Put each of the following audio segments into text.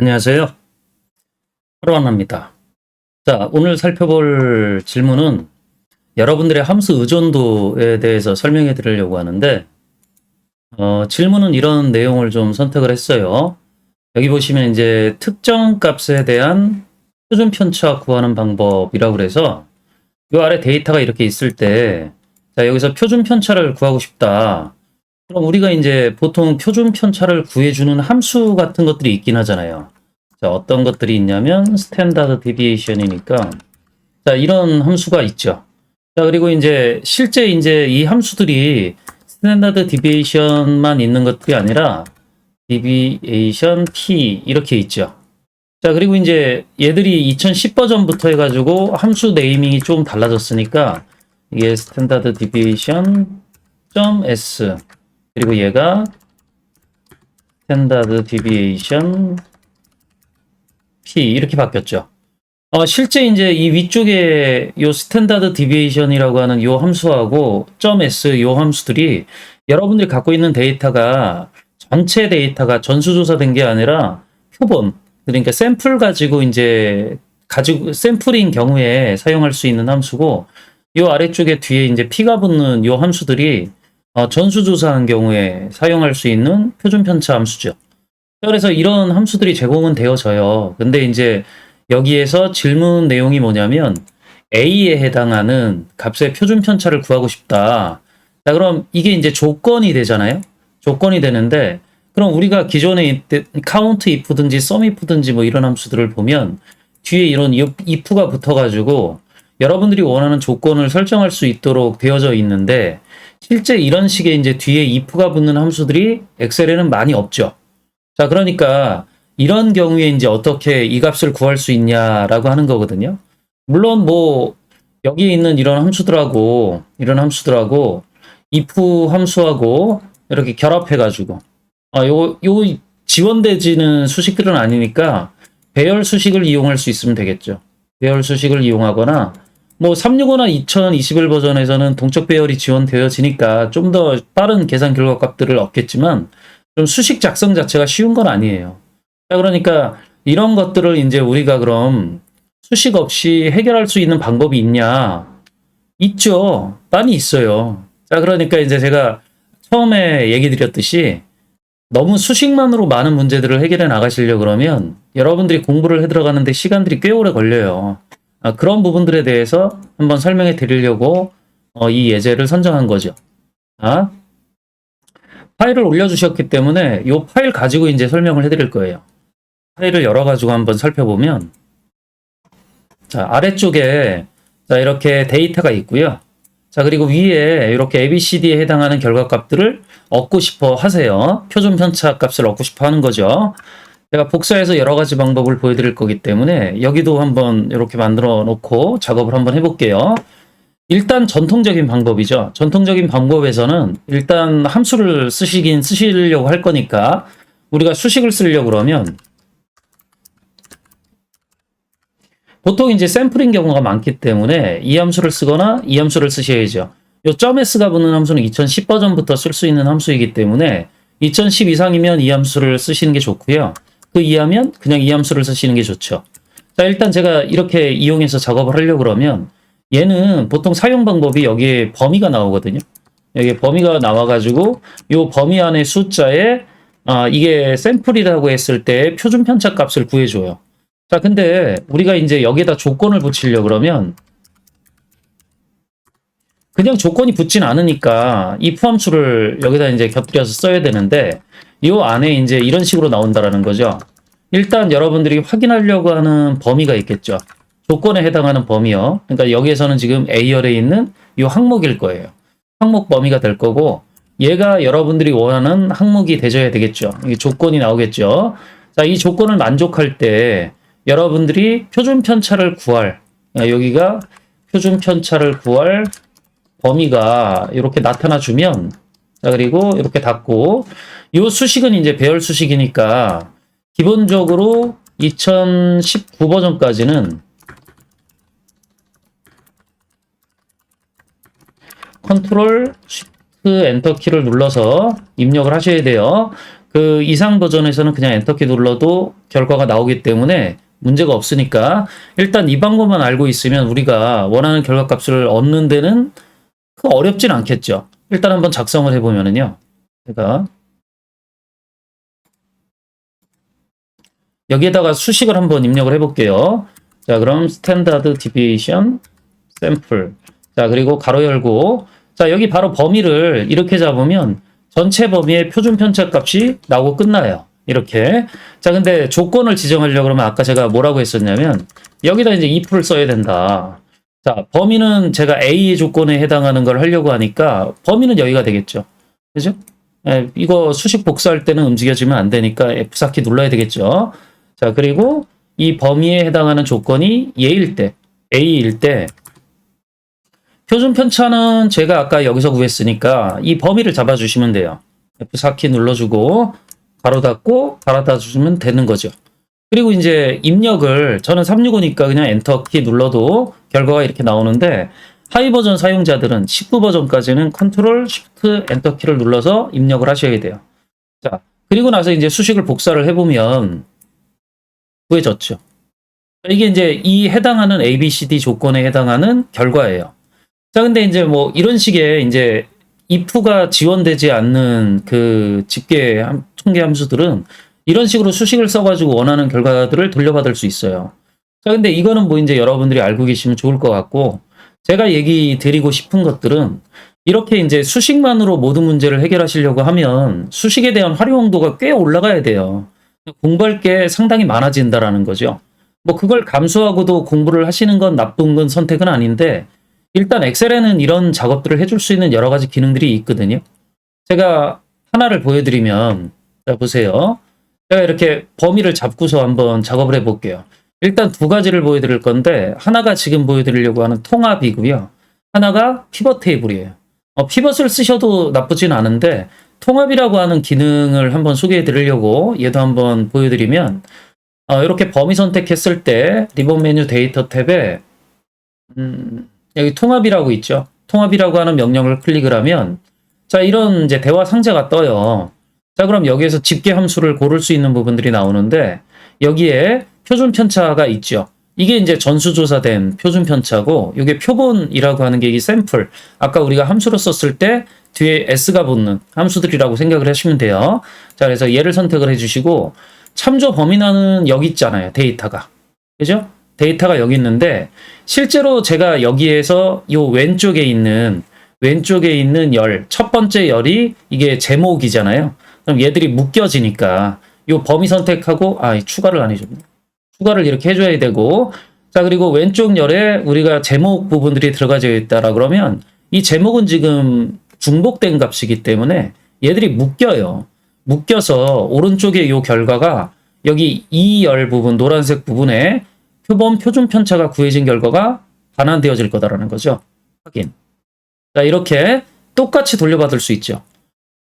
안녕하세요. 하루하나입니다. 자, 오늘 살펴볼 질문은 여러분들의 함수 의존도에 대해서 설명해 드리려고 하는데, 질문은 이런 내용을 좀 선택을 했어요. 여기 보시면 이제 특정 값에 대한 표준 편차 구하는 방법이라고 그래서 이 아래 데이터가 이렇게 있을 때, 자, 여기서 표준 편차를 구하고 싶다. 그럼 우리가 이제 보통 표준 편차를 구해주는 함수 같은 것들이 있긴 하잖아요. 자, 어떤 것들이 있냐면 스탠다드 디비에이션이니까 자, 이런 함수가 있죠. 자, 그리고 이제 실제 이제 이 함수들이 스탠다드 디비에이션만 있는 것들이 아니라 디비에이션 t 이렇게 있죠. 자, 그리고 이제 얘들이 2010 버전부터 해가지고 함수 네이밍이 좀 달라졌으니까 이게 스탠다드 디비에이션 .s 그리고 얘가 스탠다드 디비에이션 p 이렇게 바뀌었죠. 실제 이제 이 위쪽에 요 스탠다드 디비에이션이라고 하는 요 함수하고 .s 요 함수들이 여러분들이 갖고 있는 데이터가 전체 데이터가 전수조사된 게 아니라 표본, 그러니까 샘플 가지고 이제 샘플인 경우에 사용할 수 있는 함수고, 요 아래쪽에 뒤에 이제 p가 붙는 요 함수들이 전수조사한 경우에 사용할 수 있는 표준 편차 함수죠. 그래서 이런 함수들이 제공은 되어져요. 근데 이제 여기에서 질문 내용이 뭐냐면 A에 해당하는 값의 표준 편차를 구하고 싶다. 자, 그럼 이게 이제 조건이 되잖아요. 조건이 되는데 그럼 우리가 기존에 count if든지 sum if든지 뭐 이런 함수들을 보면 뒤에 이런 if가 붙어가지고 여러분들이 원하는 조건을 설정할 수 있도록 되어져 있는데 실제 이런 식의 이제 뒤에 if가 붙는 함수들이 엑셀에는 많이 없죠. 자, 그러니까 이런 경우에 이제 어떻게 이 값을 구할 수 있냐라고 하는 거거든요. 물론 뭐 여기에 있는 이런 함수들하고 if 함수하고 이렇게 결합해가지고 요 지원되지는 수식들은 아니니까 배열 수식을 이용할 수 있으면 되겠죠. 배열 수식을 이용하거나 뭐 365나 2021 버전에서는 동적 배열이 지원되어지니까 좀 더 빠른 계산 결과 값들을 얻겠지만 좀 수식 작성 자체가 쉬운 건 아니에요. 자, 그러니까 이런 것들을 이제 우리가 그럼 수식 없이 해결할 수 있는 방법이 있냐? 있죠. 많이 있어요. 자, 그러니까 이제 제가 처음에 얘기 드렸듯이 너무 수식만으로 많은 문제들을 해결해 나가시려고 그러면 여러분들이 공부를 해 들어가는데 시간들이 꽤 오래 걸려요. 그런 부분들에 대해서 한번 설명해 드리려고 이 예제를 선정한 거죠. 파일을 올려주셨기 때문에 이 파일 가지고 이제 설명을 해드릴 거예요. 파일을 열어가지고 한번 살펴보면, 자, 아래쪽에, 자, 이렇게 데이터가 있고요. 자, 그리고 위에 이렇게 ABCD에 해당하는 결과값들을 얻고 싶어 하세요. 표준 편차 값을 얻고 싶어 하는 거죠. 제가 복사해서 여러 가지 방법을 보여드릴 거기 때문에 여기도 한번 이렇게 만들어 놓고 작업을 한번 해볼게요. 일단 전통적인 방법이죠. 전통적인 방법에서는 일단 함수를 쓰시려고 할 거니까 우리가 수식을 쓰려고 그러면 보통 이제 샘플인 경우가 많기 때문에 이 함수를 쓰거나 이 함수를 쓰셔야죠. 요 .s가 붙는 함수는 2010 버전부터 쓸 수 있는 함수이기 때문에 2010 이상이면 이 함수를 쓰시는 게 좋고요. 그 이하면 그냥 이 함수를 쓰시는 게 좋죠. 자, 일단 제가 이렇게 이용해서 작업을 하려고 그러면 얘는 보통 사용 방법이 여기에 범위가 나오거든요. 여기에 범위가 나와가지고 이 범위 안의 숫자에 이게 샘플이라고 했을 때 표준 편차 값을 구해줘요. 자, 근데 우리가 이제 여기에다 조건을 붙이려고 그러면 그냥 조건이 붙진 않으니까 if 함수를 여기다 이제 곁들여서 써야 되는데 이 안에 이제 이런 식으로 나온다라는 거죠. 일단 여러분들이 확인하려고 하는 범위가 있겠죠. 조건에 해당하는 범위요. 그러니까 여기에서는 지금 A열에 있는 이 항목일 거예요. 항목 범위가 될 거고 얘가 여러분들이 원하는 항목이 되져야 되겠죠. 이게 조건이 나오겠죠. 자, 이 조건을 만족할 때 여러분들이 표준 편차를 구할 여기가 표준 편차를 구할 범위가 이렇게 나타나 주면 자, 그리고 이렇게 닫고 이 수식은 이제 배열 수식이니까 기본적으로 2019 버전까지는 컨트롤 쉬프트 엔터 키를 눌러서 입력을 하셔야 돼요. 그 이상 버전에서는 그냥 엔터키 눌러도 결과가 나오기 때문에 문제가 없으니까 일단 이 방법만 알고 있으면 우리가 원하는 결과값을 얻는 데는 어렵진 않겠죠. 일단 한번 작성을 해보면은요. 제가 여기에다가 수식을 한번 입력을 해볼게요. 자, 그럼 스탠다드 디비에이션 샘플. 자, 그리고 가로 열고. 자, 여기 바로 범위를 이렇게 잡으면 전체 범위의 표준 편차 값이 나오고 끝나요. 이렇게. 자, 근데 조건을 지정하려고 그러면 아까 제가 뭐라고 했었냐면 여기다 이제 if를 써야 된다. 자, 범위는 제가 A의 조건에 해당하는 걸 하려고 하니까 범위는 여기가 되겠죠. 그죠? 예, 이거 수식 복사할 때는 움직여지면 안 되니까 F4키 눌러야 되겠죠. 자, 그리고 이 범위에 해당하는 조건이 얘일 때, A일 때, 표준 편차는 제가 아까 여기서 구했으니까 이 범위를 잡아주시면 돼요. F4키 눌러주고, 가로 닫고, 가로 닫아주시면 되는 거죠. 그리고 이제 입력을, 저는 365니까 그냥 엔터키 눌러도 결과가 이렇게 나오는데, 하이 버전 사용자들은 19 버전까지는 컨트롤, 쉬프트, 엔터키를 눌러서 입력을 하셔야 돼요. 자, 그리고 나서 이제 수식을 복사를 해보면, 구해졌죠. 이게 이제 이 해당하는 ABCD 조건에 해당하는 결과예요. 자, 근데 이제 뭐 이런 식의 이제 if가 지원되지 않는 그 집계 통계 함수들은 이런 식으로 수식을 써가지고 원하는 결과들을 돌려받을 수 있어요. 자, 근데 이거는 뭐 이제 여러분들이 알고 계시면 좋을 것 같고, 제가 얘기 드리고 싶은 것들은 이렇게 이제 수식만으로 모든 문제를 해결하시려고 하면 수식에 대한 활용도가 꽤 올라가야 돼요. 공부할 게 상당히 많아진다라는 거죠. 뭐 그걸 감수하고도 공부를 하시는 건 나쁜 건 선택은 아닌데, 일단 엑셀에는 이런 작업들을 해줄 수 있는 여러 가지 기능들이 있거든요. 제가 하나를 보여드리면, 자, 보세요. 제가 이렇게 범위를 잡고서 한번 작업을 해볼게요. 일단 두 가지를 보여드릴 건데, 하나가 지금 보여드리려고 하는 통합이고요. 하나가 피벗 테이블이에요. 피벗을 쓰셔도 나쁘진 않은데, 통합이라고 하는 기능을 한번 소개해 드리려고 얘도 한번 보여드리면, 이렇게 범위 선택했을 때 리본 메뉴 데이터 탭에 여기 통합이라고 있죠. 통합이라고 하는 명령을 클릭을 하면, 자, 이런 이제 대화 상자가 떠요. 자, 그럼 여기에서 집계 함수를 고를 수 있는 부분들이 나오는데, 여기에 표준 편차가 있죠. 이게 이제 전수조사된 표준 편차고, 이게 표본이라고 하는 게 이 샘플. 아까 우리가 함수로 썼을 때 뒤에 s가 붙는 함수들이라고 생각을 하시면 돼요. 자, 그래서 얘를 선택을 해주시고, 참조 범위는 여기 있잖아요. 데이터가. 그죠? 데이터가 여기 있는데, 실제로 제가 여기에서 요 왼쪽에 있는 열, 첫 번째 열이 이게 제목이잖아요. 그럼 얘들이 묶여지니까 요 범위 선택하고, 추가를 안 해줬네. 추가를 이렇게 해줘야 되고, 자, 그리고 왼쪽 열에 우리가 제목 부분들이 들어가져 있다라 그러면 이 제목은 지금 중복된 값이기 때문에 얘들이 묶여요. 묶여서 오른쪽에 요 결과가 여기 이 열 부분, 노란색 부분에 표준 편차가 구해진 결과가 반환되어질 거다라는 거죠. 확인. 자, 이렇게 똑같이 돌려받을 수 있죠.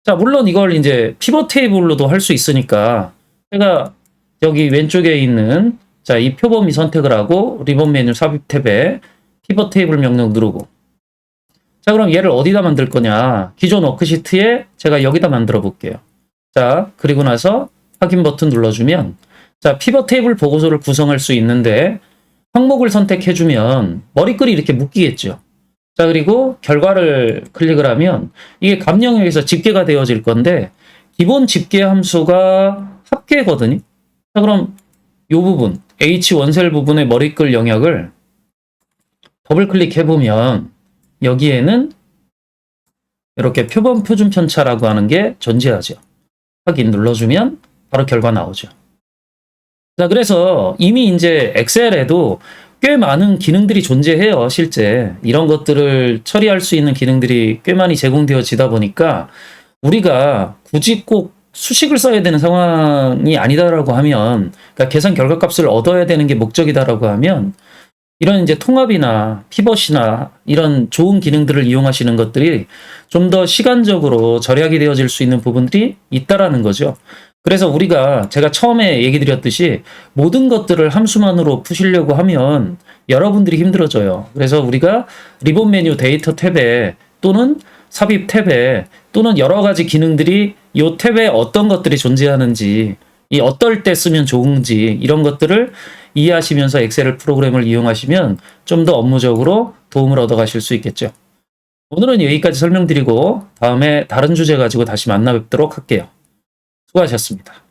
자, 물론 이걸 이제 피벗 테이블로도 할 수 있으니까 제가 여기 왼쪽에 있는 자, 이 표범위 선택을 하고 리본 메뉴 삽입 탭에 피벗 테이블 명령 누르고, 자, 그럼 얘를 어디다 만들 거냐? 기존 워크시트에 제가 여기다 만들어 볼게요. 자, 그리고 나서 확인 버튼 눌러주면, 자, 피벗 테이블 보고서를 구성할 수 있는데 항목을 선택해주면 머리글이 이렇게 묶이겠죠. 자, 그리고 결과를 클릭을 하면 이게 값 영역에서 집계가 되어질 건데, 기본 집계 함수가 합계거든요. 자, 그럼 이 부분, H 원셀 부분의 머리글 영역을 더블 클릭해보면 여기에는 이렇게 표준 편차라고 하는 게 존재하죠. 확인 눌러주면 바로 결과 나오죠. 자, 그래서 이미 이제 엑셀에도 꽤 많은 기능들이 존재해요. 실제 이런 것들을 처리할 수 있는 기능들이 꽤 많이 제공되어지다 보니까 우리가 굳이 꼭 수식을 써야 되는 상황이 아니다라고 하면, 그러니까 계산 결과값을 얻어야 되는 게 목적이다라고 하면, 이런 이제 통합이나 피벗이나 이런 좋은 기능들을 이용하시는 것들이 좀 더 시간적으로 절약이 되어질 수 있는 부분들이 있다라는 거죠. 그래서 우리가 제가 처음에 얘기 드렸듯이 모든 것들을 함수만으로 푸시려고 하면 여러분들이 힘들어져요. 그래서 우리가 리본 메뉴 데이터 탭에 또는 삽입 탭에 또는 여러 가지 기능들이 이 탭에 어떤 것들이 존재하는지, 이 어떨 때 쓰면 좋은지 이런 것들을 이해하시면서 엑셀 프로그램을 이용하시면 좀 더 업무적으로 도움을 얻어 가실 수 있겠죠. 오늘은 여기까지 설명드리고 다음에 다른 주제 가지고 다시 만나 뵙도록 할게요. 수고하셨습니다.